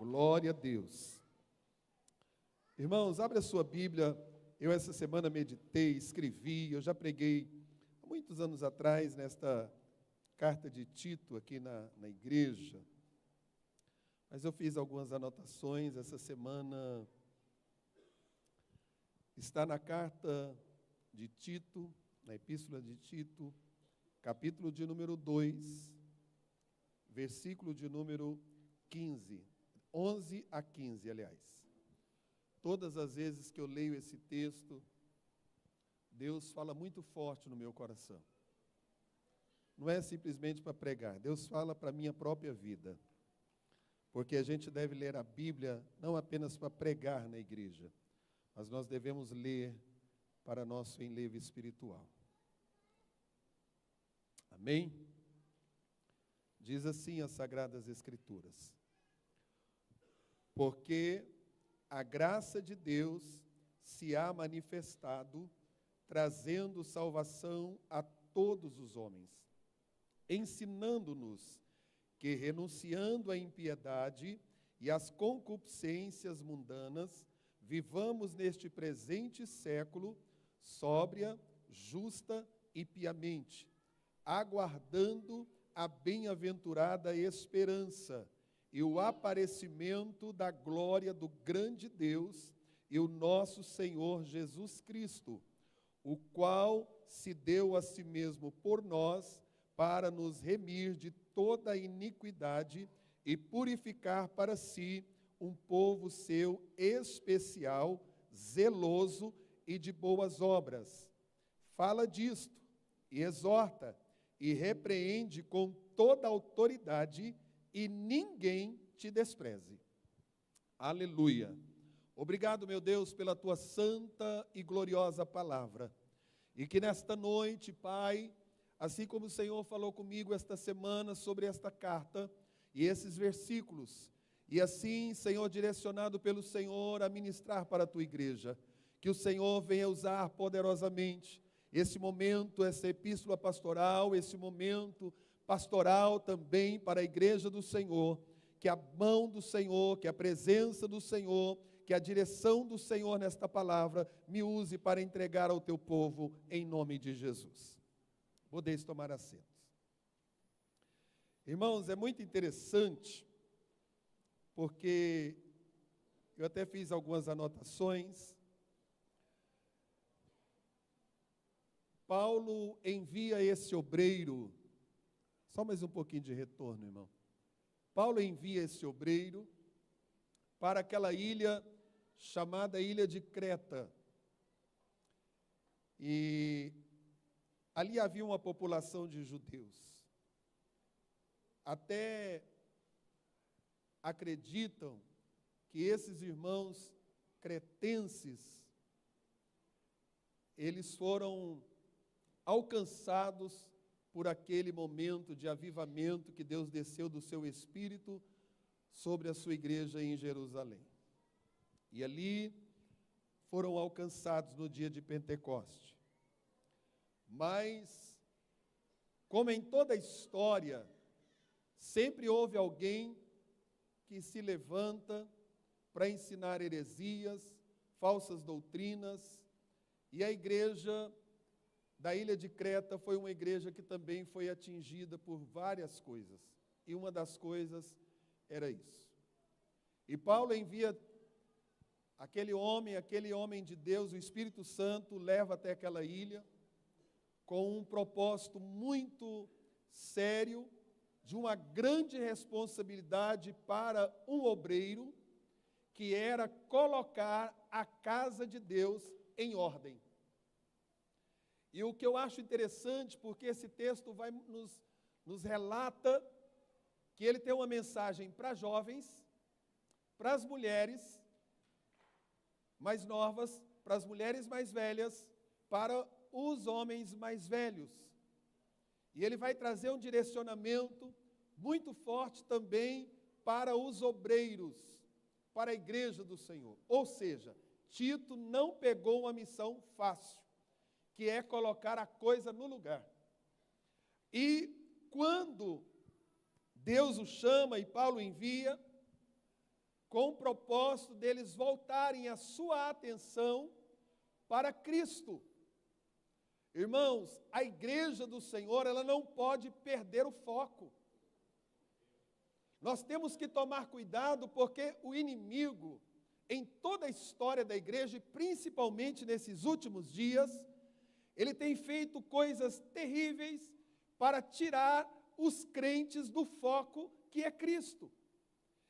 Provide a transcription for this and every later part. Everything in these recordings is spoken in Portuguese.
Glória a Deus. Irmãos, abre a sua Bíblia. Eu essa semana meditei, escrevi, eu já preguei há muitos anos atrás nesta carta de Tito aqui na igreja. Mas eu fiz algumas anotações essa semana. Está na carta de Tito, na epístola de Tito, capítulo de número 2, versículo de número 15, 11 a 15, aliás. Todas as vezes que eu leio esse texto, Deus fala muito forte no meu coração. Não é simplesmente para pregar, Deus fala para a minha própria vida. Porque a gente deve ler a Bíblia não apenas para pregar na igreja, mas nós devemos ler para nosso enlevo espiritual. Amém? Diz assim as Sagradas Escrituras: porque a graça de Deus se há manifestado, trazendo salvação a todos os homens, ensinando-nos que, renunciando à impiedade e às concupiscências mundanas, vivamos neste presente século sóbria, justa e piamente, aguardando a bem-aventurada esperança e o aparecimento da glória do grande Deus e o nosso Senhor Jesus Cristo, o qual se deu a si mesmo por nós para nos remir de toda a iniquidade e purificar para si um povo seu especial, zeloso e de boas obras. Fala disto e exorta e repreende com toda a autoridade, e ninguém te despreze. Aleluia. Obrigado, meu Deus, pela tua santa e gloriosa palavra. E que nesta noite, Pai, assim como o Senhor falou comigo esta semana sobre esta carta e esses versículos, e assim, Senhor, direcionado pelo Senhor a ministrar para a tua igreja, que o Senhor venha usar poderosamente esse momento, essa epístola pastoral, esse momento pastoral também para a igreja do Senhor, que a mão do Senhor, que a presença do Senhor, que a direção do Senhor nesta palavra me use para entregar ao teu povo em nome de Jesus. Podeis tomar assentos. Irmãos, é muito interessante, porque eu até fiz algumas anotações. Paulo envia esse obreiro, só mais um pouquinho de retorno, irmão. Paulo envia esse obreiro para aquela ilha chamada Ilha de Creta. E ali havia uma população de judeus. Até acreditam que esses irmãos cretenses, eles foram alcançados por aquele momento de avivamento que Deus desceu do seu Espírito sobre a sua igreja em Jerusalém. E ali foram alcançados no dia de Pentecoste. Mas, como em toda a história, sempre houve alguém que se levanta para ensinar heresias, falsas doutrinas, e a igreja da ilha de Creta foi uma igreja que também foi atingida por várias coisas, e uma das coisas era isso. E Paulo envia aquele homem de Deus, o Espírito Santo, leva até aquela ilha, com um propósito muito sério, de uma grande responsabilidade para um obreiro, que era colocar a casa de Deus em ordem. E o que eu acho interessante, porque esse texto nos relata que ele tem uma mensagem para jovens, para as mulheres mais novas, para as mulheres mais velhas, para os homens mais velhos. E ele vai trazer um direcionamento muito forte também para os obreiros, para a igreja do Senhor. Ou seja, Tito não pegou uma missão fácil, que é colocar a coisa no lugar. E quando Deus o chama e Paulo envia, com o propósito deles voltarem a sua atenção para Cristo. Irmãos, a igreja do Senhor, ela não pode perder o foco. Nós temos que tomar cuidado, porque o inimigo, em toda a história da igreja, e principalmente nesses últimos dias, ele tem feito coisas terríveis para tirar os crentes do foco que é Cristo.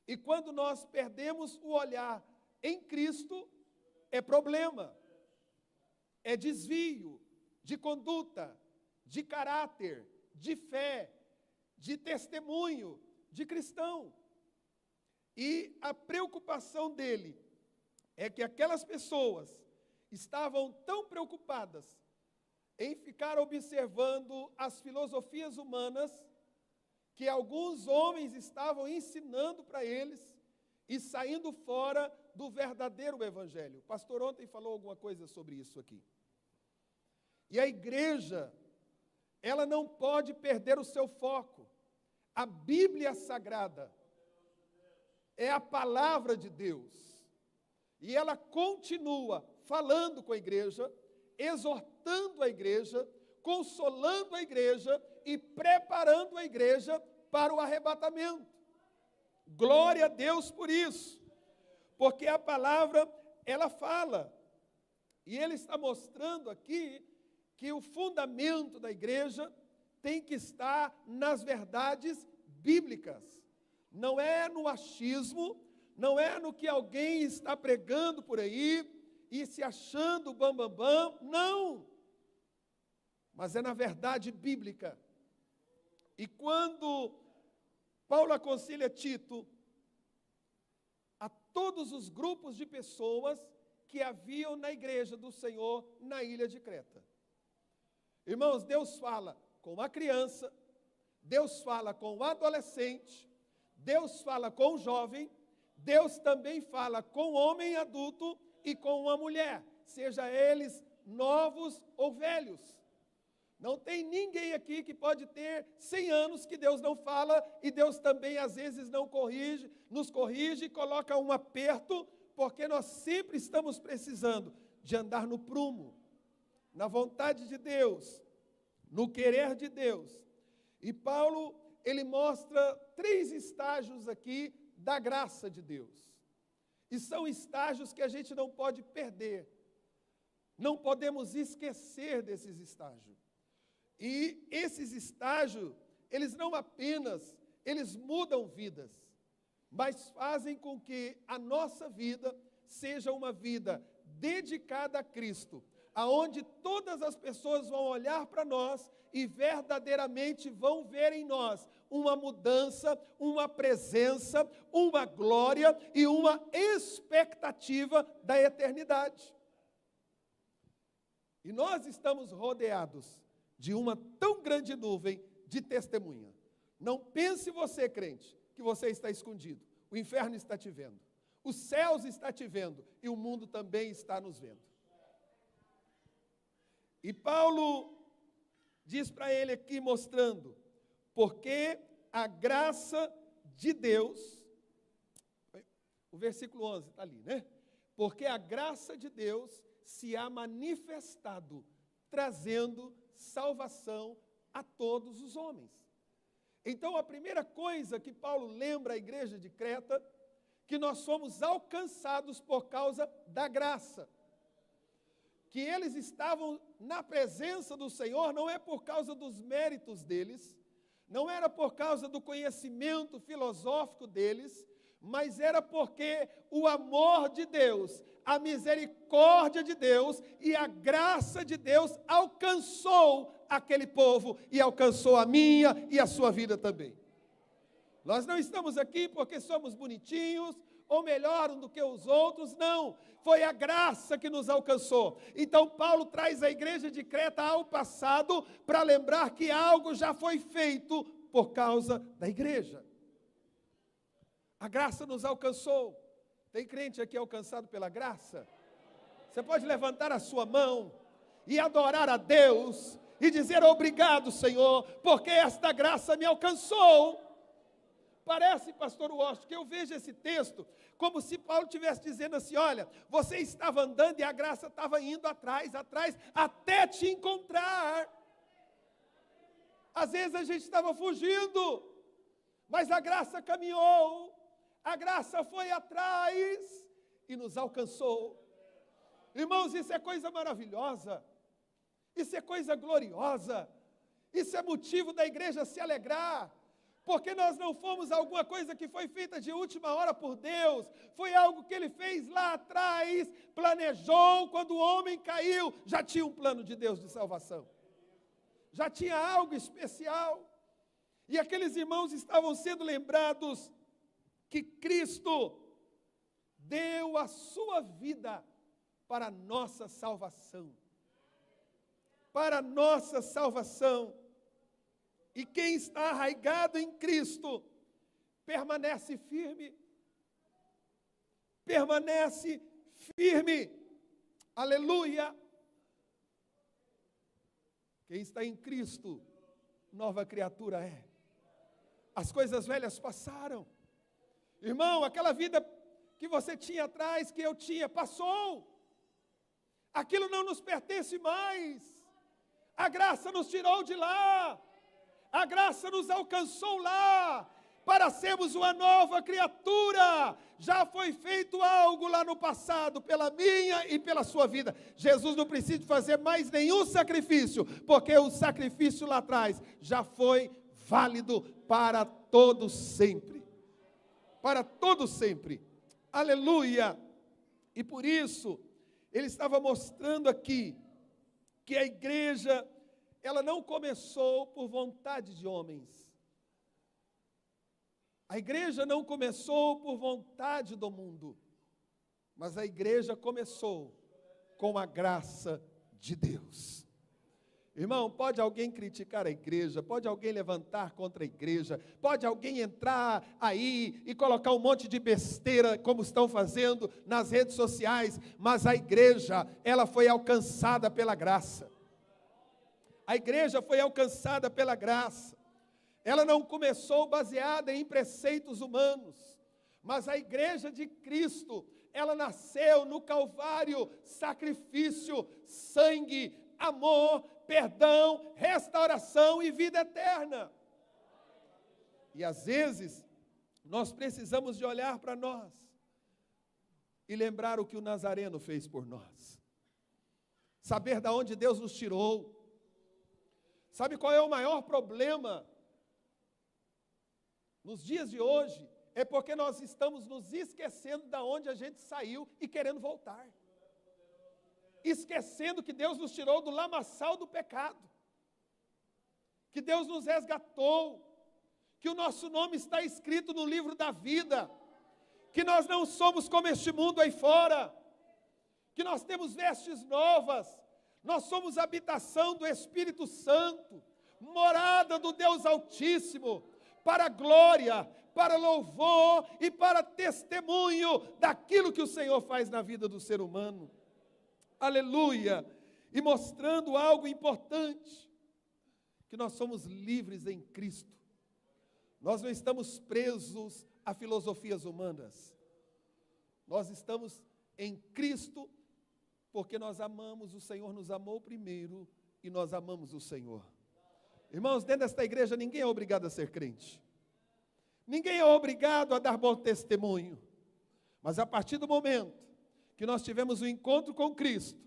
E quando nós perdemos o olhar em Cristo, é problema, é desvio de conduta, de caráter, de fé, de testemunho, de cristão. E a preocupação dele é que aquelas pessoas estavam tão preocupadas em ficar observando as filosofias humanas, que alguns homens estavam ensinando para eles e saindo fora do verdadeiro evangelho. O pastor ontem falou alguma coisa sobre isso aqui. E a igreja, ela não pode perder o seu foco. A Bíblia Sagrada é a palavra de Deus. E ela continua falando com a igreja, exortando a igreja, consolando a igreja e preparando a igreja para o arrebatamento. Glória a Deus por isso, porque a palavra, ela fala, e ele está mostrando aqui que o fundamento da igreja tem que estar nas verdades bíblicas, não é no achismo, não é no que alguém está pregando por aí e se achando bambambam, não, mas é na verdade bíblica. E quando Paulo aconselha Tito a todos os grupos de pessoas que haviam na igreja do Senhor na ilha de Creta. Irmãos, Deus fala com a criança, Deus fala com o adolescente, Deus fala com o jovem, Deus também fala com o homem adulto e com uma mulher, seja eles novos ou velhos. Não tem ninguém aqui que pode ter 100 anos que Deus não fala, e Deus também às vezes não corrige, nos corrige e coloca um aperto, porque nós sempre estamos precisando de andar no prumo, na vontade de Deus, no querer de Deus. E Paulo, ele mostra 3 estágios aqui da graça de Deus. E são estágios que a gente não pode perder. Não podemos esquecer desses estágios. E esses estágios, eles não apenas, eles mudam vidas, mas fazem com que a nossa vida seja uma vida dedicada a Cristo, aonde todas as pessoas vão olhar para nós e verdadeiramente vão ver em nós uma mudança, uma presença, uma glória e uma expectativa da eternidade. E nós estamos rodeados de uma tão grande nuvem de testemunha. Não pense você, crente, que você está escondido. O inferno está te vendo. Os céus está te vendo e o mundo também está nos vendo. E Paulo diz para ele aqui, mostrando, porque a graça de Deus, o versículo 11 está ali, né? Porque a graça de Deus se há manifestado, trazendo salvação a todos os homens. Então, a primeira coisa que Paulo lembra à igreja de Creta, que nós fomos alcançados por causa da graça. Que eles estavam na presença do Senhor, não é por causa dos méritos deles, não era por causa do conhecimento filosófico deles, mas era porque o amor de Deus, a misericórdia de Deus e a graça de Deus alcançou aquele povo e alcançou a minha e a sua vida também. Nós não estamos aqui porque somos bonitinhos ou melhor do que os outros, não. Foi a graça que nos alcançou. Então Paulo traz a igreja de Creta ao passado para lembrar que algo já foi feito por causa da igreja. A graça nos alcançou. Tem crente aqui alcançado pela graça? Você pode levantar a sua mão e adorar a Deus e dizer obrigado, Senhor, porque esta graça me alcançou. Parece, pastor Washington, que eu vejo esse texto como se Paulo estivesse dizendo assim, olha, você estava andando e a graça estava indo atrás, até te encontrar. Às vezes a gente estava fugindo, mas a graça caminhou, a graça foi atrás e nos alcançou. Irmãos, isso é coisa maravilhosa, isso é coisa gloriosa, isso é motivo da igreja se alegrar, porque nós não fomos alguma coisa que foi feita de última hora por Deus, foi algo que Ele fez lá atrás, planejou, quando o homem caiu, já tinha um plano de Deus de salvação, já tinha algo especial, e aqueles irmãos estavam sendo lembrados que Cristo deu a sua vida para a nossa salvação, para a nossa salvação. E quem está arraigado em Cristo, permanece firme. Permanece firme. Aleluia. Quem está em Cristo, nova criatura é. As coisas velhas passaram. Irmão, aquela vida que você tinha atrás, que eu tinha, passou. Aquilo não nos pertence mais. A graça nos tirou de lá. A graça nos alcançou lá, para sermos uma nova criatura. Já foi feito algo lá no passado, pela minha e pela sua vida. Jesus não precisa fazer mais nenhum sacrifício, porque o sacrifício lá atrás já foi válido para todo sempre. Para todo sempre. Aleluia! E por isso, ele estava mostrando aqui, que a igreja, ela não começou por vontade de homens. A igreja não começou por vontade do mundo, mas a igreja começou com a graça de Deus. Irmão, pode alguém criticar a igreja, pode alguém levantar contra a igreja, pode alguém entrar aí e colocar um monte de besteira, como estão fazendo nas redes sociais, mas a igreja, ela foi alcançada pela graça. A igreja foi alcançada pela graça. Ela não começou baseada em preceitos humanos, mas a igreja de Cristo, ela nasceu no Calvário, sacrifício, sangue, amor, perdão, restauração e vida eterna. E às vezes, nós precisamos de olhar para nós e lembrar o que o Nazareno fez por nós. Saber de onde Deus nos tirou. Sabe qual é o maior problema nos dias de hoje? É porque nós estamos nos esquecendo de onde a gente saiu e querendo voltar. Esquecendo que Deus nos tirou do lamaçal do pecado. Que Deus nos resgatou. Que o nosso nome está escrito no livro da vida. Que nós não somos como este mundo aí fora. Que nós temos vestes novas. Nós somos habitação do Espírito Santo, morada do Deus Altíssimo, para glória, para louvor e para testemunho daquilo que o Senhor faz na vida do ser humano. Aleluia! E mostrando algo importante, que nós somos livres em Cristo. Nós não estamos presos a filosofias humanas. Nós estamos em Cristo, porque nós amamos, o Senhor nos amou primeiro e nós amamos o Senhor. Irmãos, dentro desta igreja ninguém é obrigado a ser crente. Ninguém é obrigado a dar bom testemunho. Mas a partir do momento que nós tivemos um encontro com Cristo,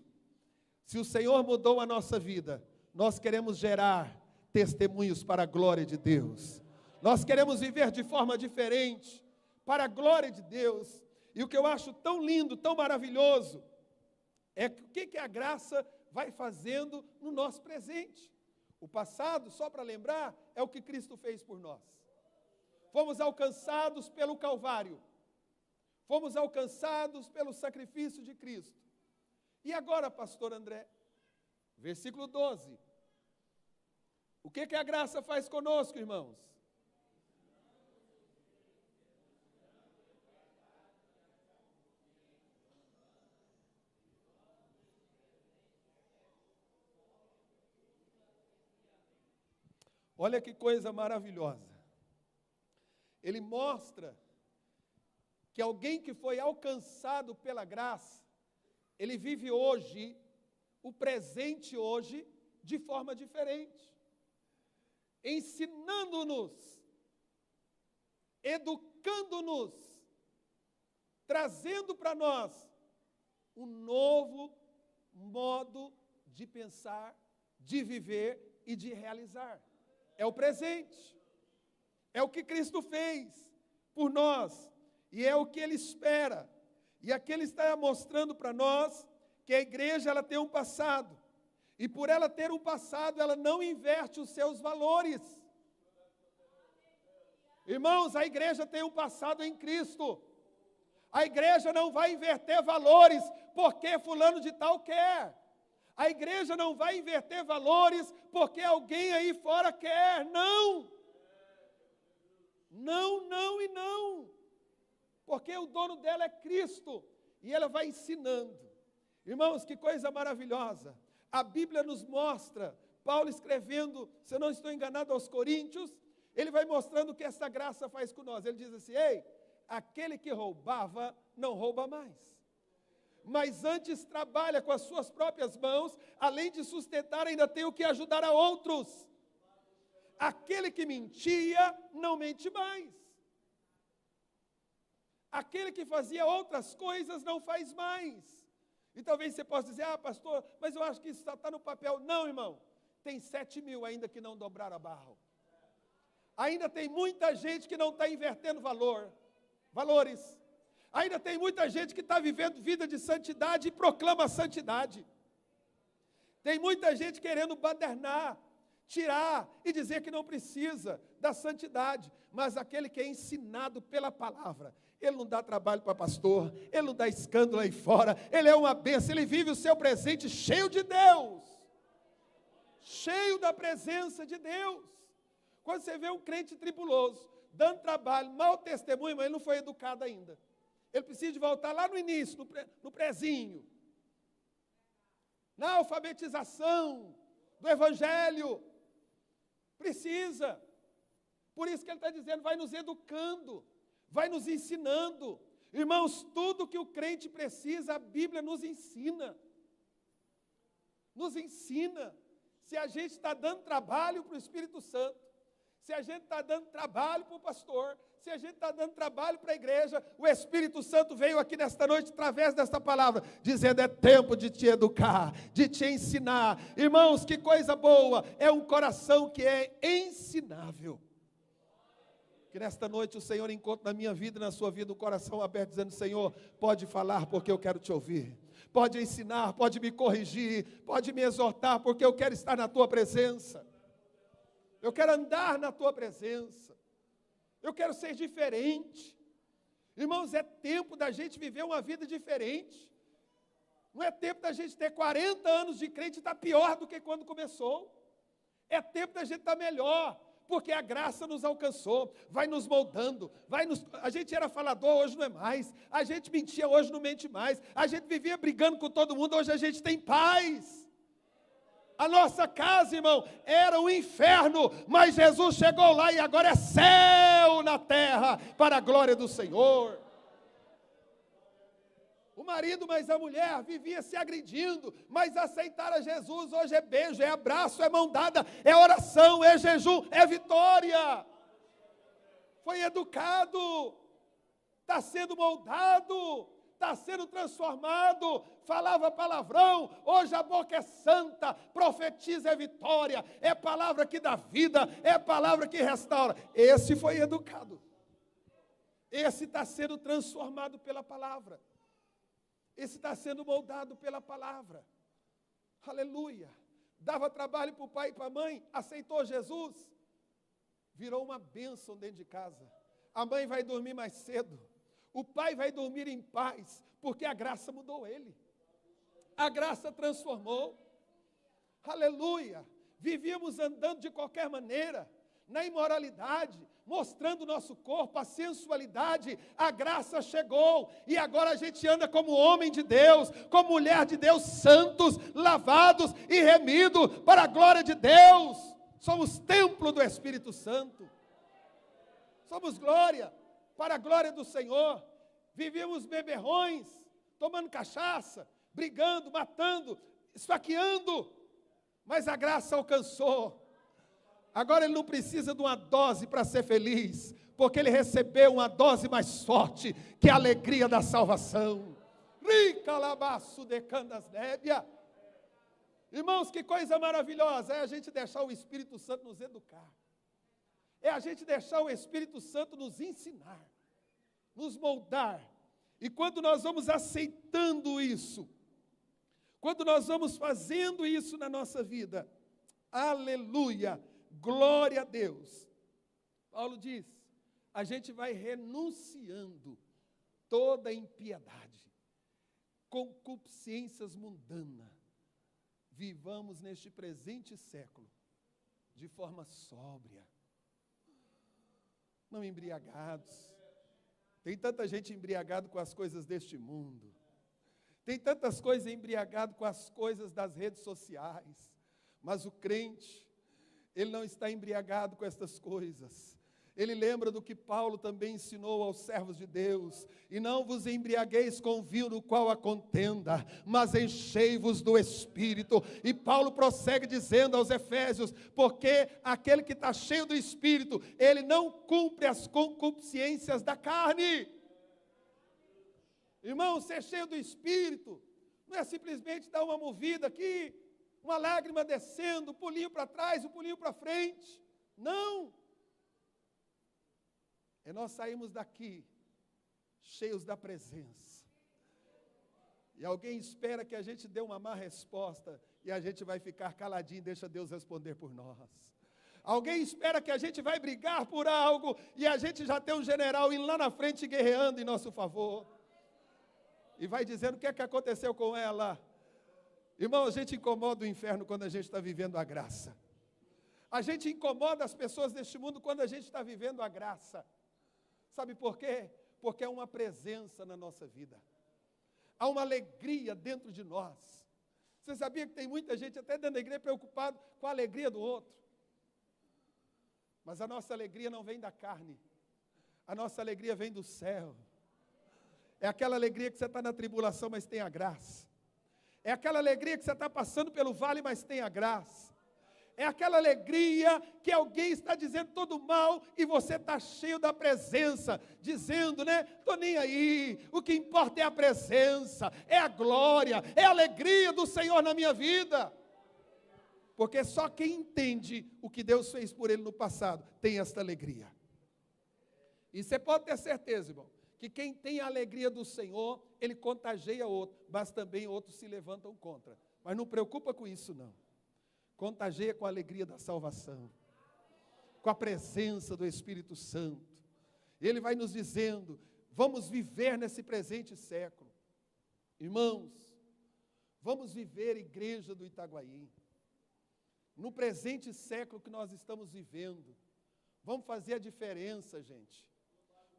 se o Senhor mudou a nossa vida, nós queremos gerar testemunhos para a glória de Deus. Nós queremos viver de forma diferente, para a glória de Deus. E o que eu acho tão lindo, tão maravilhoso, é o que a graça vai fazendo no nosso presente. O passado, só para lembrar, é o que Cristo fez por nós. Fomos alcançados pelo Calvário. Fomos alcançados pelo sacrifício de Cristo. E agora, pastor André, versículo 12. O que a graça faz conosco, irmãos? Olha que coisa maravilhosa. ele mostra que alguém que foi alcançado pela graça, ele vive hoje, o presente hoje, de forma diferente, ensinando-nos, educando-nos, trazendo para nós um novo modo de pensar, de viver e de realizar. É o presente, é o que Cristo fez por nós, e é o que Ele espera. E aqui Ele está mostrando para nós que a igreja ela tem um passado, e por ela ter um passado, ela não inverte os seus valores. Irmãos, a igreja tem um passado em Cristo. A igreja não vai inverter valores porque fulano de tal quer. A igreja não vai inverter valores porque alguém aí fora quer. Não. Não, não e não. Porque o dono dela é Cristo. E ela vai ensinando. Irmãos, que coisa maravilhosa. A Bíblia nos mostra, Paulo escrevendo, se eu não estou enganado, aos Coríntios, ele vai mostrando o que essa graça faz com nós. Ele diz assim: ei, aquele que roubava, não rouba mais. Mas antes trabalha com as suas próprias mãos, além de sustentar, ainda tem o que ajudar a outros. Aquele que mentia, não mente mais. Aquele que fazia outras coisas, não faz mais. E talvez você possa dizer: ah, pastor, mas eu acho que isso está no papel. Não, irmão, tem 7.000 ainda que não dobraram a barro. Ainda tem muita gente que não está invertendo valores. Ainda tem muita gente que está vivendo vida de santidade e proclama a santidade. Tem muita gente querendo badernar, tirar e dizer que não precisa da santidade. Mas aquele que é ensinado pela palavra, ele não dá trabalho para pastor, ele não dá escândalo aí fora, ele é uma bênção, ele vive o seu presente cheio de Deus, cheio da presença de Deus. Quando você vê um crente tribuloso, dando trabalho, mau testemunho, mas ele não foi educado ainda. Ele precisa de voltar lá no início, no prezinho, na alfabetização do Evangelho. Precisa. Por isso que ele está dizendo, vai nos educando, vai nos ensinando. Irmãos, tudo que o crente precisa, a Bíblia nos ensina. Nos ensina. Se a gente está dando trabalho para o Espírito Santo, se a gente está dando trabalho para o pastor, se a gente está dando trabalho para a igreja, o Espírito Santo veio aqui nesta noite, através desta palavra, dizendo: é tempo de te educar, de te ensinar. Irmãos, que coisa boa, é um coração que é ensinável. Que nesta noite o Senhor encontre na minha vida e na sua vida um coração aberto, dizendo: Senhor, pode falar porque eu quero te ouvir. Pode ensinar, pode me corrigir, pode me exortar, porque eu quero estar na tua presença. Eu quero andar na tua presença. Eu quero ser diferente. Irmãos, é tempo da gente viver uma vida diferente. Não é tempo da gente ter 40 anos de crente e estar pior do que quando começou. É tempo da gente estar melhor, porque a graça nos alcançou, vai nos moldando, a gente era falador, hoje não é mais. A gente mentia, hoje não mente mais. A gente vivia brigando com todo mundo, hoje a gente tem paz. A nossa casa, irmão, era um inferno, mas Jesus chegou lá e agora é céu na terra, para a glória do Senhor. O marido, mas a mulher vivia se agredindo, mas aceitaram a Jesus. Hoje é beijo, é abraço, é mão dada, é oração, é jejum, é vitória. Foi educado, está sendo moldado, está sendo transformado. Falava palavrão, hoje a boca é santa, profetiza é vitória, é palavra que dá vida, é palavra que restaura. Esse foi educado, esse está sendo transformado pela palavra, esse está sendo moldado pela palavra. Aleluia. Dava trabalho para o pai e para a mãe, aceitou Jesus, virou uma bênção dentro de casa. A mãe vai dormir mais cedo, o pai vai dormir em paz, porque a graça mudou ele. A graça transformou. Aleluia. Vivíamos andando de qualquer maneira, na imoralidade, mostrando o nosso corpo, a sensualidade. A graça chegou e agora a gente anda como homem de Deus, como mulher de Deus, santos, lavados e remidos para a glória de Deus. Somos templo do Espírito Santo. Somos glória, para a glória do Senhor. Vivíamos beberrões, tomando cachaça, brigando, matando, esfaqueando. Mas a graça alcançou. Agora ele não precisa de uma dose para ser feliz, porque ele recebeu uma dose mais forte, que é a alegria da salvação. Rica labaço de candas nébia. Irmãos, que coisa maravilhosa é a gente deixar o Espírito Santo nos educar. É a gente deixar o Espírito Santo nos ensinar, nos moldar. E quando nós vamos aceitando isso, quando nós vamos fazendo isso na nossa vida, aleluia, glória a Deus. Paulo diz, a gente vai renunciando toda impiedade, concupiscências mundanas. Vivamos neste presente século de forma sóbria, não embriagados. Tem tanta gente embriagada com as coisas deste mundo. Tem tantas coisas embriagadas com as coisas das redes sociais. Mas o crente, ele não está embriagado com estas coisas. Ele lembra do que Paulo também ensinou aos servos de Deus. E não vos embriagueis com vinho no qual há contenda, mas enchei-vos do Espírito. E Paulo prossegue dizendo aos Efésios, porque aquele que está cheio do Espírito, ele não cumpre as concupiscências da carne. Irmão, ser cheio do Espírito não é simplesmente dar uma movida aqui, uma lágrima descendo, um pulinho para trás, um pulinho para frente. Não. É nós saímos daqui cheios da presença. E alguém espera que a gente dê uma má resposta e a gente vai ficar caladinho e deixa Deus responder por nós. Alguém espera que a gente vai brigar por algo e a gente já tem um general indo lá na frente guerreando em nosso favor. E vai dizendo o que é que aconteceu com ela. Irmão, a gente incomoda o inferno quando a gente está vivendo a graça. A gente incomoda as pessoas deste mundo quando a gente está vivendo a graça. Sabe por quê? Porque há uma presença na nossa vida. Há uma alegria dentro de nós. Você sabia que tem muita gente até dentro da igreja preocupado com a alegria do outro? Mas a nossa alegria não vem da carne. A nossa alegria vem do céu. É aquela alegria que você está na tribulação, mas tem a graça. É aquela alegria que você está passando pelo vale, mas tem a graça. É aquela alegria que alguém está dizendo todo mal e você está cheio da presença, dizendo, né? Estou nem aí, o que importa é a presença, é a glória, é a alegria do Senhor na minha vida. Porque só quem entende o que Deus fez por ele no passado tem esta alegria. E você pode ter certeza, irmão, que quem tem a alegria do Senhor, ele contagia outro, mas também outros se levantam contra. Mas não preocupa com isso não. Contagia com a alegria da salvação, com a presença do Espírito Santo. Ele vai nos dizendo, vamos viver nesse presente século. Irmãos, vamos viver, igreja do Itaguaí, no presente século que nós estamos vivendo. Vamos fazer a diferença, gente.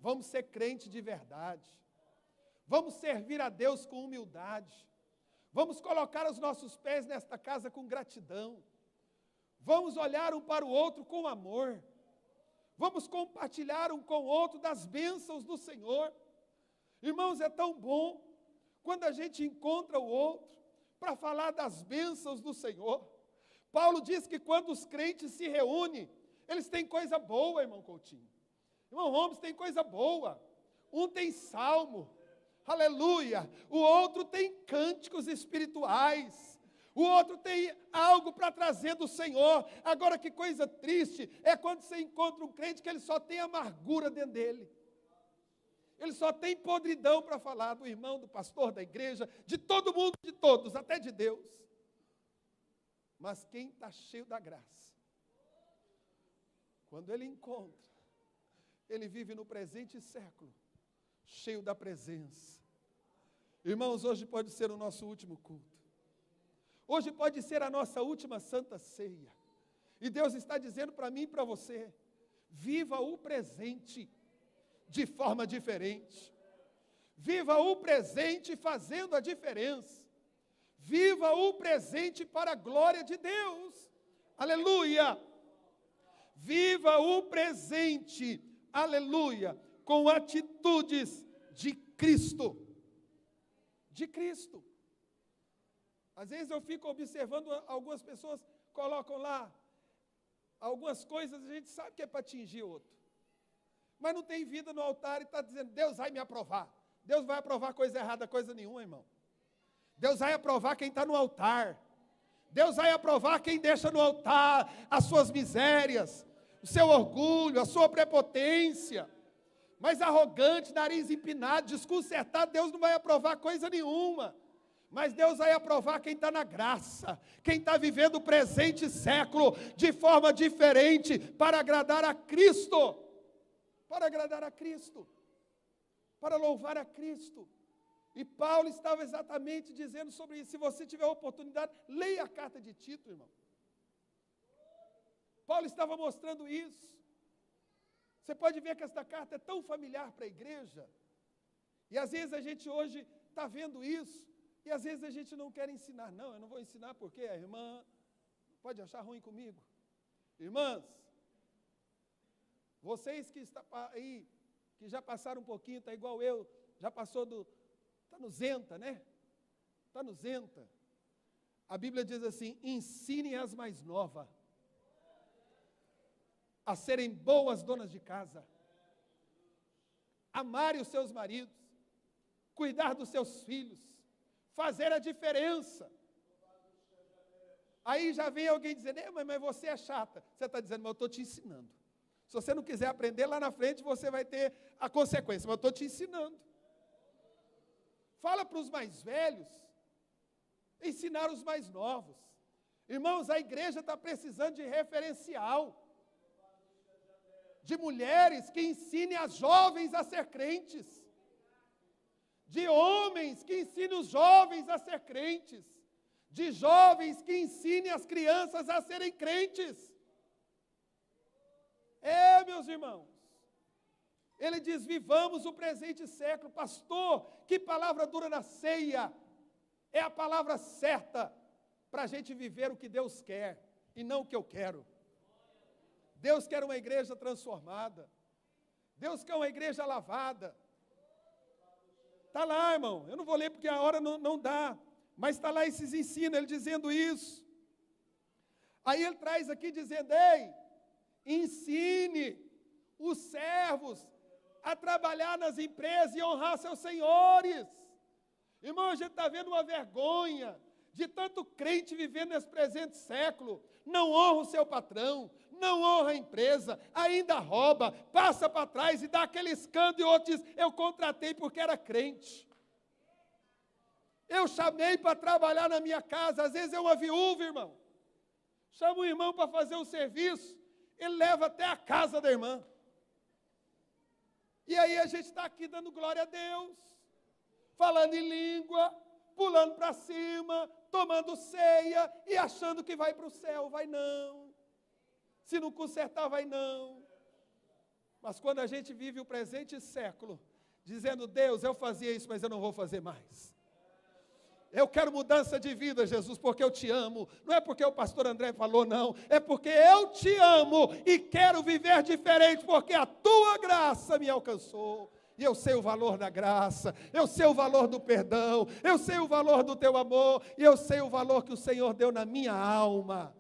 Vamos ser crente de verdade. Vamos servir a Deus com humildade. Vamos colocar os nossos pés nesta casa com gratidão. Vamos olhar um para o outro com amor. Vamos compartilhar um com o outro das bênçãos do Senhor. Irmãos, é tão bom quando a gente encontra o outro para falar das bênçãos do Senhor. Paulo diz que quando os crentes se reúnem, eles têm coisa boa, irmão Coutinho. Irmão Holmes, tem coisa boa. Um tem salmo, aleluia. O outro tem cânticos espirituais. O outro tem algo para trazer do Senhor. Agora, que coisa triste é quando você encontra um crente que ele só tem amargura dentro dele. Ele só tem podridão para falar do irmão, do pastor, da igreja, de todo mundo, de todos, até de Deus. Mas quem está cheio da graça, quando ele encontra, ele vive no presente século, cheio da presença. Irmãos, hoje pode ser o nosso último culto. Hoje pode ser a nossa última santa ceia. E Deus está dizendo para mim e para você, viva o presente de forma diferente. Viva o presente fazendo a diferença. Viva o presente para a glória de Deus. Aleluia! Viva o presente aleluia, com atitudes de Cristo. De Cristo. Às vezes eu fico observando, algumas pessoas colocam lá algumas coisas, a gente sabe que é para atingir outro. Mas não tem vida no altar e está dizendo, Deus vai me aprovar. Deus vai aprovar coisa errada, coisa nenhuma, irmão. Deus vai aprovar quem está no altar. Deus vai aprovar quem deixa no altar as suas misérias, o seu orgulho, a sua prepotência. Mas arrogante, nariz empinado, desconcertado, Deus não vai aprovar coisa nenhuma. Mas Deus vai aprovar quem está na graça, quem está vivendo o presente século de forma diferente, para agradar a Cristo. Para agradar a Cristo. Para louvar a Cristo. E Paulo estava exatamente dizendo sobre isso. Se você tiver a oportunidade, leia a carta de Tito, irmão. Paulo estava mostrando isso. Você pode ver que esta carta é tão familiar para a igreja. E às vezes a gente hoje está vendo isso. E às vezes a gente não quer ensinar. Não, eu não vou ensinar porque a irmã pode achar ruim comigo. Irmãs, vocês que estão aí, que já passaram um pouquinho, está igual eu, já passou está no Zenta, né? Está no Zenta. A Bíblia diz assim, ensinem as mais novas a serem boas donas de casa, amarem os seus maridos, cuidar dos seus filhos, fazer a diferença. Aí já vem alguém dizendo, mas você é chata. Você está dizendo, mas eu estou te ensinando. Se você não quiser aprender, lá na frente você vai ter a consequência, mas eu estou te ensinando. Fala para os mais velhos, ensinar os mais novos. Irmãos, a igreja está precisando de referencial, de mulheres que ensinem as jovens a ser crentes, de homens que ensinem os jovens a ser crentes, de jovens que ensinem as crianças a serem crentes. Meus irmãos, ele diz, vivamos o presente século. Pastor, que palavra dura na ceia, é a palavra certa para a gente viver o que Deus quer, e não o que eu quero. Deus quer uma igreja transformada, Deus quer uma igreja lavada. Está lá, irmão, eu não vou ler porque a hora não dá, mas está lá esses ensinos, ele dizendo isso. Aí ele traz aqui dizendo, ensine os servos a trabalhar nas empresas e honrar seus senhores. Irmão, a gente está vendo uma vergonha de tanto crente vivendo nesse presente século, não honra o seu patrão, não honra a empresa, ainda rouba, passa para trás e dá aquele escândalo e outro diz, eu contratei porque era crente. Eu chamei para trabalhar na minha casa, às vezes é uma viúva, irmão. Chama o irmão para fazer um serviço, ele leva até a casa da irmã. E aí a gente está aqui dando glória a Deus, falando em língua, pulando para cima, tomando ceia e achando que vai para o céu. Vai não. Se não consertar, vai não. Mas quando a gente vive o presente século, dizendo, Deus, eu fazia isso, mas eu não vou fazer mais. Eu quero mudança de vida, Jesus, porque eu te amo. Não é porque o pastor André falou, não. É porque eu te amo e quero viver diferente, porque a tua graça me alcançou. E eu sei o valor da graça, eu sei o valor do perdão, eu sei o valor do teu amor, e eu sei o valor que o Senhor deu na minha alma.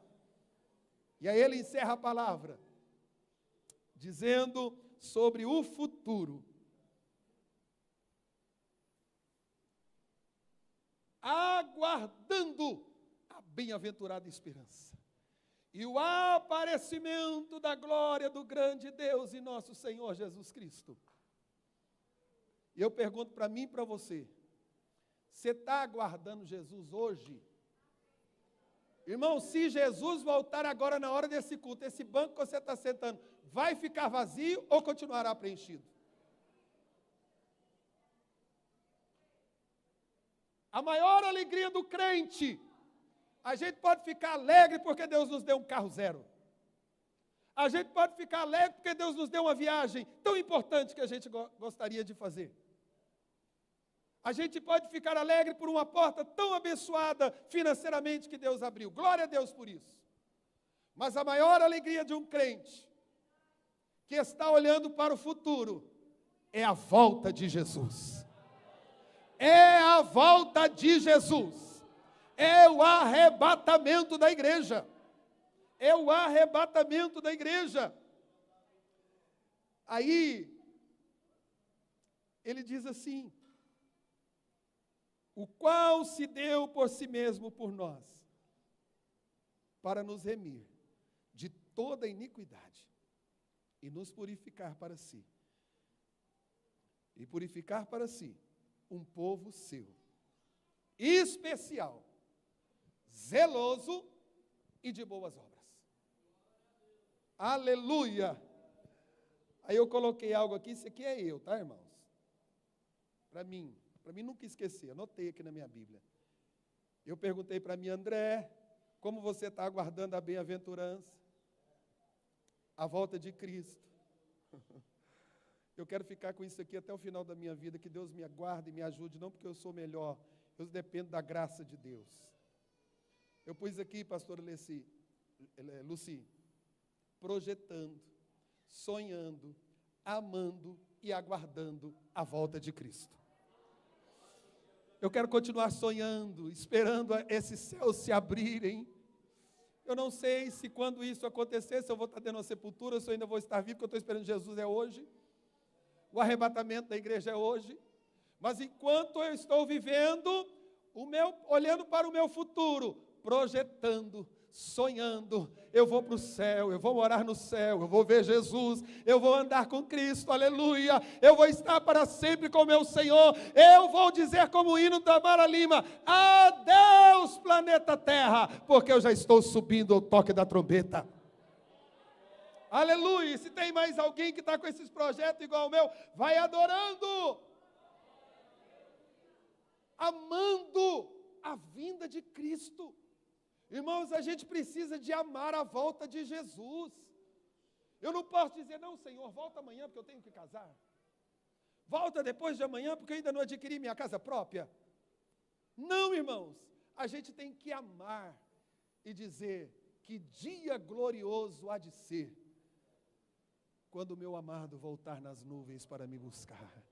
E aí ele encerra a palavra, dizendo sobre o futuro. Aguardando a bem-aventurada esperança e o aparecimento da glória do grande Deus e nosso Senhor Jesus Cristo. E eu pergunto para mim e para você, você está aguardando Jesus hoje? Irmão, se Jesus voltar agora na hora desse culto, esse banco que você está sentando, vai ficar vazio ou continuará preenchido? A maior alegria do crente, a gente pode ficar alegre porque Deus nos deu um carro zero. A gente pode ficar alegre porque Deus nos deu uma viagem tão importante que a gente gostaria de fazer. A gente pode ficar alegre por uma porta tão abençoada financeiramente que Deus abriu. Glória a Deus por isso. Mas a maior alegria de um crente, que está olhando para o futuro, é a volta de Jesus. É a volta de Jesus. É o arrebatamento da igreja. É o arrebatamento da igreja. Aí, ele diz assim: o qual se deu por si mesmo por nós, para nos remir de toda iniquidade e nos purificar para si. E purificar para si um povo seu, especial, zeloso e de boas obras. Aleluia! Aí eu coloquei algo aqui, isso aqui é eu, tá, irmãos? Para mim nunca esquecer, anotei aqui na minha Bíblia. Eu perguntei para mim, André, como você está aguardando a bem-aventurança? A volta de Cristo. Eu quero ficar com isso aqui até o final da minha vida, que Deus me aguarde e me ajude, não porque eu sou melhor, eu dependo da graça de Deus. Eu pus aqui, pastora Luci, projetando, sonhando, amando e aguardando a volta de Cristo. Eu quero continuar sonhando, esperando esses céus se abrirem. Eu não sei se quando isso acontecer, se eu vou estar dentro da sepultura, se eu ainda vou estar vivo, porque eu estou esperando Jesus é hoje. O arrebatamento da igreja é hoje. Mas enquanto eu estou vivendo, olhando para o meu futuro, projetando, sonhando, eu vou para o céu, eu vou morar no céu, eu vou ver Jesus, eu vou andar com Cristo, aleluia, eu vou estar para sempre com o meu Senhor, eu vou dizer como o hino da Mara Lima, adeus planeta Terra, porque eu já estou subindo ao toque da trombeta. Aleluia, se tem mais alguém que está com esses projetos igual ao meu, vai adorando, amando a vinda de Cristo. Irmãos, a gente precisa de amar a volta de Jesus. Eu não posso dizer, não, Senhor, volta amanhã porque eu tenho que casar. Volta depois de amanhã porque eu ainda não adquiri minha casa própria. Não, irmãos, a gente tem que amar e dizer que dia glorioso há de ser quando o meu amado voltar nas nuvens para me buscar.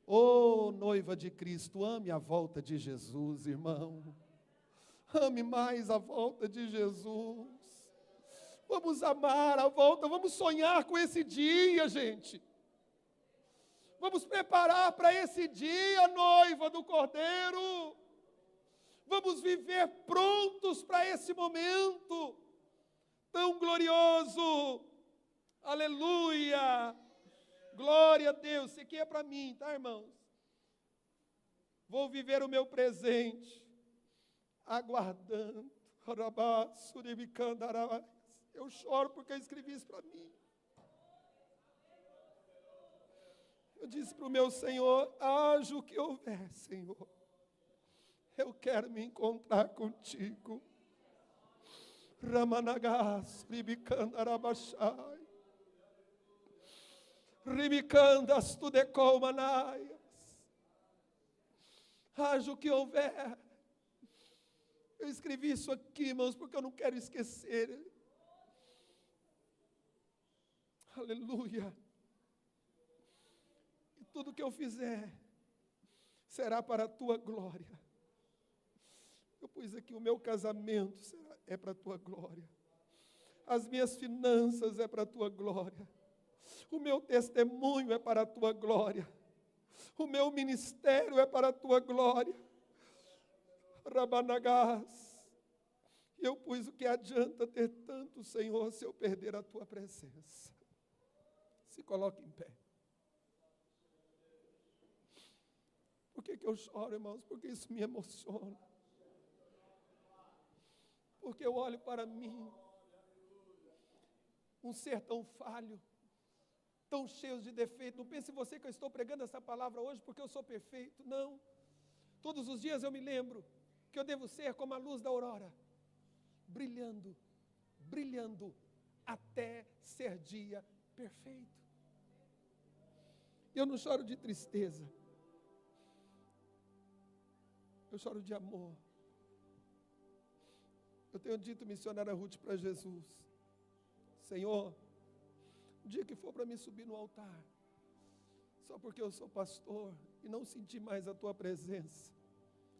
Ô noiva de Cristo, ame a volta de Jesus, irmão. Ame mais a volta de Jesus. Vamos amar a volta, vamos sonhar com esse dia, gente. Vamos preparar para esse dia, noiva do Cordeiro. Vamos viver prontos para esse momento tão glorioso. Aleluia! Glória a Deus. Isso aqui é para mim, tá, irmãos? Vou viver o meu presente, aguardando. Eu choro porque eu escrevi isso para mim. Eu disse para o meu Senhor, haja o que houver, Senhor. Eu quero me encontrar contigo. Ramanagas, ribicandarabachai. Ribicandas tudecomanaias. Haja o que houver. Eu escrevi isso aqui, irmãos, porque eu não quero esquecer. Aleluia. E tudo que eu fizer será para a tua glória. Eu pus aqui, o meu casamento é para a tua glória. As minhas finanças é para a tua glória. O meu testemunho é para a tua glória. O meu ministério é para a tua glória. Rabanagás. Eu pus o que adianta ter tanto, Senhor, se eu perder a tua presença. Se coloque em pé. Por que eu choro, irmãos? Porque isso me emociona. Porque eu olho para mim, um ser tão falho, tão cheio de defeitos. Não pense em você que eu estou pregando essa palavra hoje porque eu sou perfeito. Não. Todos os dias eu me lembro que eu devo ser como a luz da aurora, brilhando, brilhando, até ser dia perfeito. Eu não choro de tristeza. Eu choro de amor. Eu tenho dito, missionária Ruth, para Jesus: Senhor, O dia que for para me subir no altar, só porque eu sou pastor e não senti mais a tua presença,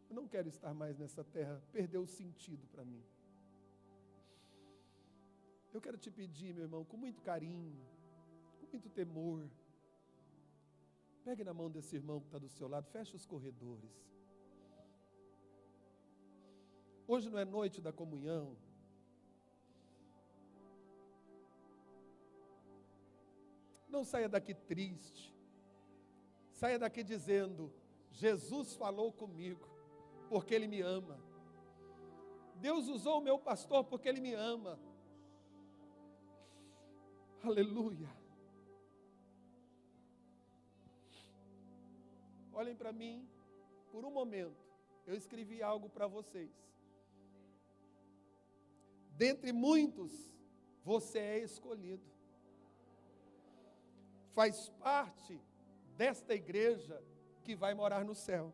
eu não quero estar mais nessa terra, perdeu o sentido para mim. Eu quero te pedir, meu irmão, com muito carinho, com muito temor, pegue na mão desse irmão que está do seu lado, feche os corredores. Hoje não é noite da comunhão. Não saia daqui triste. Saia daqui dizendo: Jesus falou comigo, porque Ele me ama. Deus usou o meu pastor porque Ele me ama. Aleluia. Olhem para mim, por um momento, eu escrevi algo para vocês. Dentre muitos, você é escolhido. Faz parte desta igreja que vai morar no céu.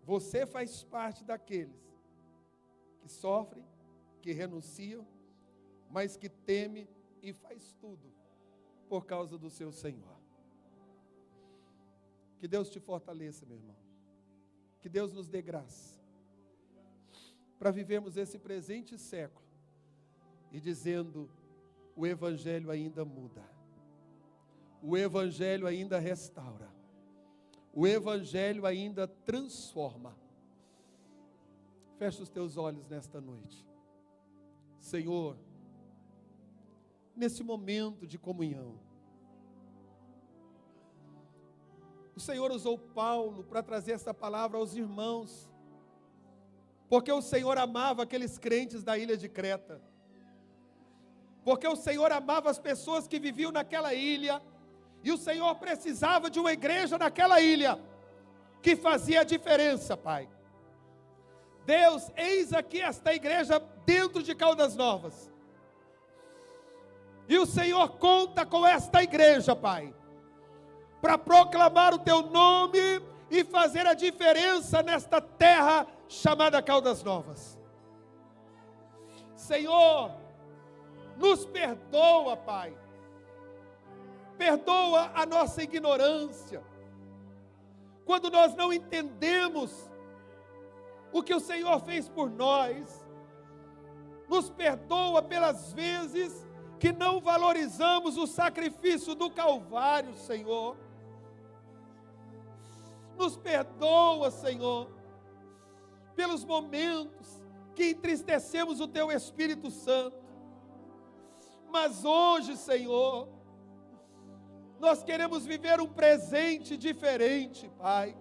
Você faz parte daqueles que sofrem, que renunciam, mas que teme e faz tudo por causa do seu Senhor. Que Deus te fortaleça, meu irmão. Que Deus nos dê graça para vivermos esse presente século e dizendo: o Evangelho ainda muda, o Evangelho ainda restaura, o Evangelho ainda transforma. Fecha os teus olhos nesta noite. Senhor, nesse momento de comunhão, o Senhor usou Paulo para trazer essa palavra aos irmãos, porque o Senhor amava aqueles crentes da ilha de Creta, porque o Senhor amava as pessoas que viviam naquela ilha, e o Senhor precisava de uma igreja naquela ilha, que fazia a diferença, Pai. Deus, eis aqui esta igreja dentro de Caldas Novas, e o Senhor conta com esta igreja, Pai, para proclamar o Teu nome e fazer a diferença nesta terra chamada Caldas Novas. Senhor, nos perdoa, Pai, perdoa a nossa ignorância, quando nós não entendemos o que o Senhor fez por nós. Nos perdoa pelas vezes que não valorizamos o sacrifício do Calvário, Senhor. Nos perdoa, Senhor, pelos momentos que entristecemos o Teu Espírito Santo. Mas hoje, Senhor, nós queremos viver um presente diferente, Pai.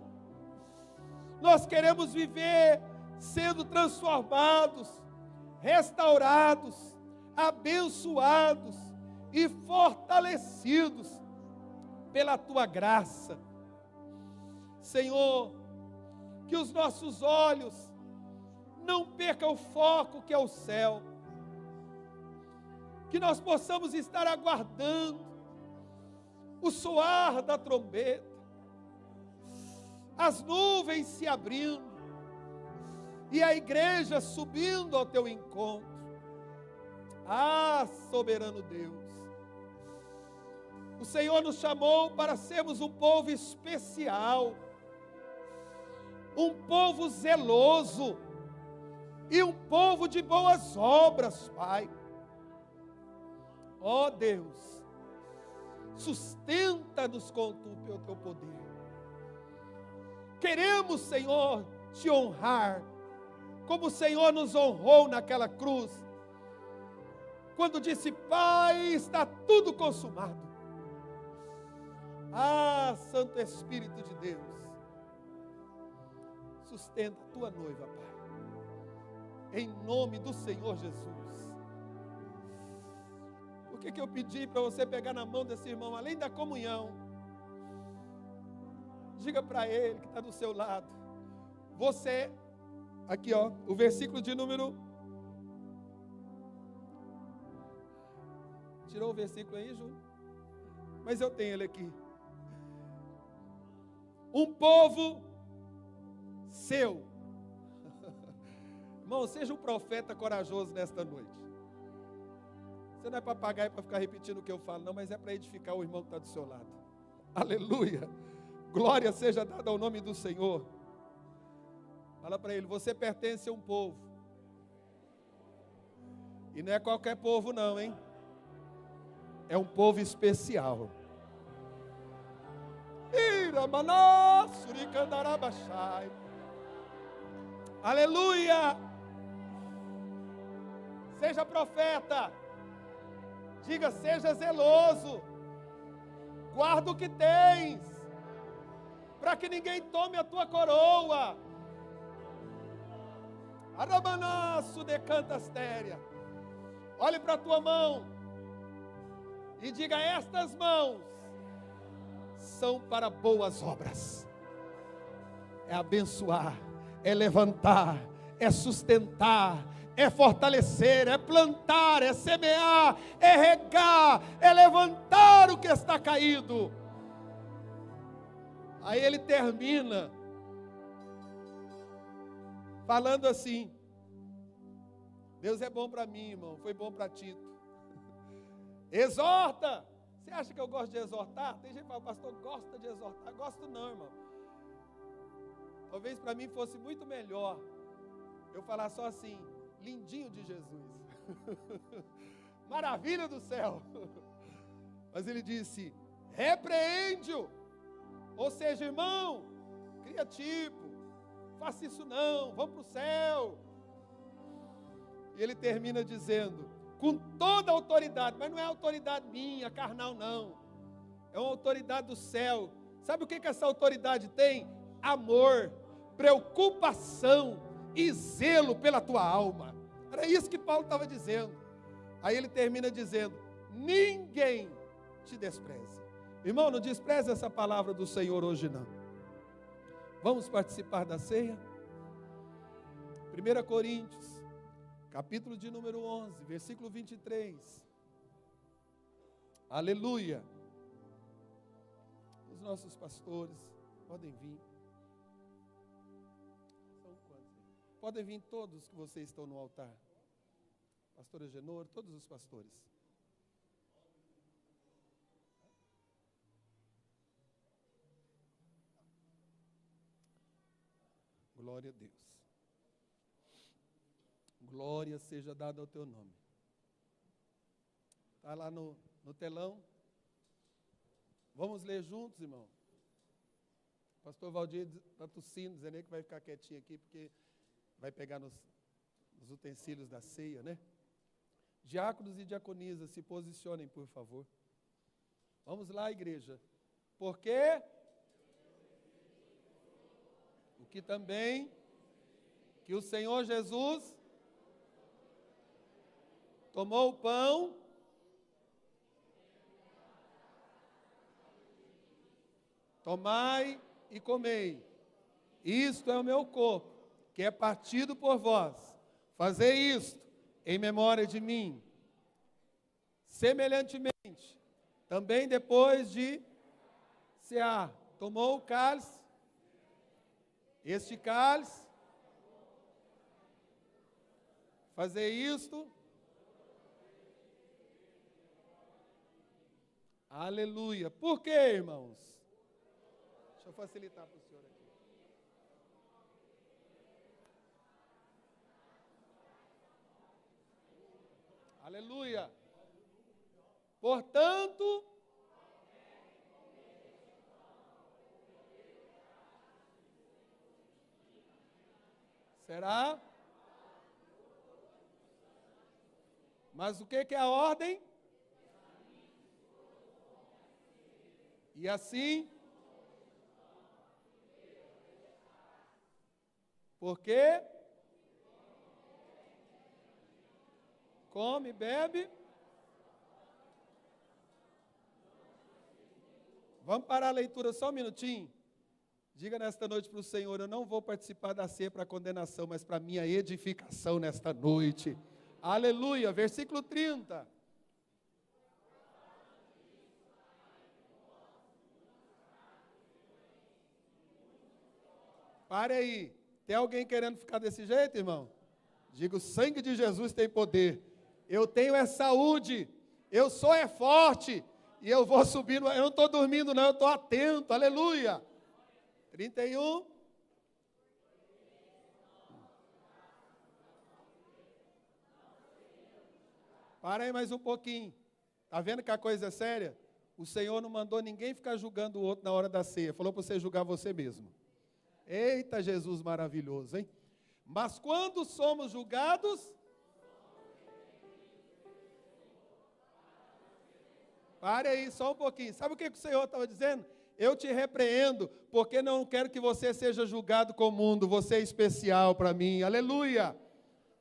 Nós queremos viver sendo transformados, restaurados, abençoados e fortalecidos pela Tua graça. Senhor, que os nossos olhos não percam o foco que é o céu, que nós possamos estar aguardando o soar da trombeta, as nuvens se abrindo e a igreja subindo ao Teu encontro. Ah, soberano Deus, o Senhor nos chamou para sermos um povo especial, um povo zeloso e um povo de boas obras, Pai. Ó Deus, sustenta-nos com o Teu poder. Queremos, Senhor, Te honrar, como o Senhor nos honrou naquela cruz, quando disse: Pai, está tudo consumado. Ah, Santo Espírito de Deus, sustenta a Tua noiva, Pai, em nome do Senhor Jesus. O que eu pedi para você pegar na mão desse irmão, além da comunhão? Diga para ele que está do seu lado: você, aqui ó, o versículo de número, tirou o versículo aí, Júlio? Mas eu tenho ele aqui. Um povo seu. Irmão, seja um profeta corajoso nesta noite. Você não é papagaio para ficar repetindo o que eu falo, não, mas é para edificar o irmão que está do seu lado. Aleluia. Glória seja dada ao nome do Senhor. Fala para ele, você pertence a um povo. E não é qualquer povo não, hein? É um povo especial. Aleluia. Seja profeta. Diga, seja zeloso. Guarda o que tens, para que ninguém tome a tua coroa. Arabanaço de cantastéria. Olhe para a tua mão e diga, estas mãos são para boas obras. É abençoar, é levantar, é sustentar, é fortalecer, é plantar, é semear, é regar, é levantar o que está caído. Aí ele termina falando assim, Deus é bom para mim, irmão, foi bom para Tito. Exorta! Você acha que eu gosto de exortar? Tem gente que fala, pastor, gosta de exortar. Gosto não, irmão. Talvez para mim fosse muito melhor eu falar só assim, lindinho de Jesus. Maravilha do céu. Mas ele disse, repreende-o. Ou seja, irmão, cria tipo, faça isso não, vamos para o céu. E ele termina dizendo, com toda a autoridade, mas não é autoridade minha, carnal não. É uma autoridade do céu. Sabe o que essa autoridade tem? Amor, preocupação e zelo pela tua alma. Era isso que Paulo estava dizendo. Aí ele termina dizendo, ninguém te despreze. Irmão, não despreze essa palavra do Senhor hoje não. Vamos participar da ceia? 1 Coríntios, capítulo de número 11, versículo 23. Aleluia. Os nossos pastores podem vir. São quantos? Podem vir todos que vocês estão no altar. Pastor Agenor, todos os pastores. Glória a Deus. Glória seja dada ao teu nome. Está lá no telão. Vamos ler juntos, irmão. O pastor Valdir está tossindo, dizendo aí que vai ficar quietinho aqui, porque vai pegar nos utensílios da ceia, né? Diáconos e diaconisas, se posicionem, por favor. Vamos lá, igreja. Porque o que também que o Senhor Jesus tomou o pão, tomai e comei. Isto é o meu corpo, que é partido por vós. Fazei isto em memória de mim. Semelhantemente, também depois de cear, tomou o cálice. Este cálice, fazei isto. Aleluia. Por quê, irmãos? Deixa eu facilitar para o senhor aqui. Aleluia. Portanto, será? Mas o que é a ordem? E assim, porque come, bebe. Vamos parar a leitura só um minutinho. Diga nesta noite para o Senhor, eu não vou participar da ceia para condenação, mas para minha edificação nesta noite. Aleluia, versículo 30. Pare aí. Tem alguém querendo ficar desse jeito, irmão? Diga, o sangue de Jesus tem poder. Eu tenho saúde. Eu sou forte. E eu vou subindo. Eu não estou dormindo, não. Eu estou atento. Aleluia. 31. Para aí mais um pouquinho. Está vendo que a coisa é séria? O Senhor não mandou ninguém ficar julgando o outro na hora da ceia. Falou para você julgar você mesmo. Eita, Jesus maravilhoso, hein? Mas quando somos julgados... Pare aí só um pouquinho. Sabe o que o Senhor estava dizendo? Eu te repreendo, porque não quero que você seja julgado com o mundo. Você é especial para mim. Aleluia.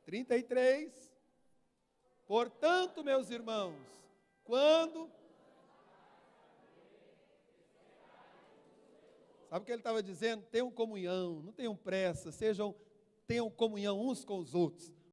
33. Portanto, meus irmãos, quando... Sabe o que ele estava dizendo? Tenham comunhão, não tenham pressa, tenham comunhão uns com os outros.